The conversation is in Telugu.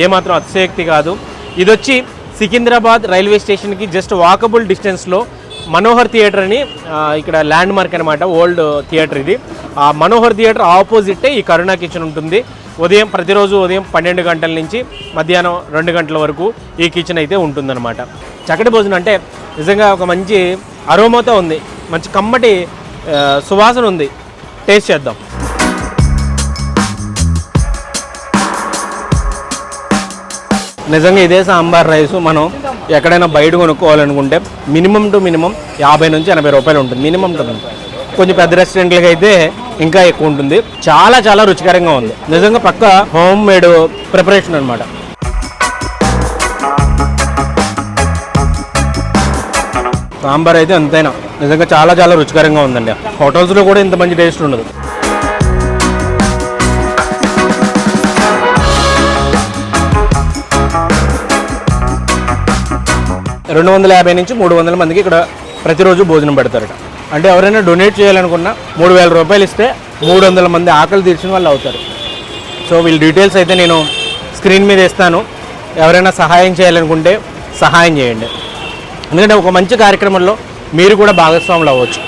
ఏమాత్రం అతిశయోక్తి కాదు. ఇది వచ్చి సికింద్రాబాద్ రైల్వే స్టేషన్కి జస్ట్ వాకబుల్ డిస్టెన్స్లో మనోహర్ థియేటర్ అని ఇక్కడ ల్యాండ్ మార్క్ అనమాట, ఓల్డ్ థియేటర్ ఇది. ఆ మనోహర్ థియేటర్ ఆపోజిటే ఈ కరుణా కిచెన్ ఉంటుంది. ప్రతిరోజు ఉదయం 12 గంటల నుంచి మధ్యాహ్నం 2 గంటల వరకు ఈ కిచెన్ అయితే ఉంటుందన్నమాట. చక్కటి భోజనం అంటే నిజంగా ఒక మంచి అరోమాతో ఉంది, మంచి కమ్మటి సువాసన ఉంది. టేస్ట్ చేద్దాం. నిజంగా ఇదే సాంబార్ రైస్ మనం ఎక్కడైనా బయట కొనుక్కోవాలనుకుంటే మినిమం టు మినిమం 50 నుంచి 80 రూపాయలు ఉంటుంది, మినిమం టు మినిమం. కొంచెం పెద్ద రెస్టారెంట్లకి అయితే ఇంకా ఎక్కువ ఉంటుంది. చాలా చాలా రుచికరంగా ఉంది, నిజంగా పక్క హోమ్ మేడ్ ప్రిపరేషన్ అనమాట. సాంబార్ అయితే ఎంతైనా నిజంగా చాలా చాలా రుచికరంగా ఉందండి. హోటల్స్లో కూడా ఇంత మంచి టేస్ట్ ఉండదు. $250 నుంచి 300 మందికి ఇక్కడ ప్రతిరోజు భోజనం పెడతారట. అంటే ఎవరైనా డొనేట్ చేయాలనుకున్నా 3000 రూపాయలు ఇస్తే 300 మంది ఆకలి తీర్చిన వాళ్ళు అవుతారు. సో వీళ్ళ డీటెయిల్స్ అయితే నేను స్క్రీన్ మీద ఇస్తాను. ఎవరైనా సహాయం చేయాలనుకుంటే సహాయం చేయండి. ఎందుకంటే ఒక మంచి కార్యక్రమంలో మీరు కూడా భాగస్వాములు అవ్వచ్చు.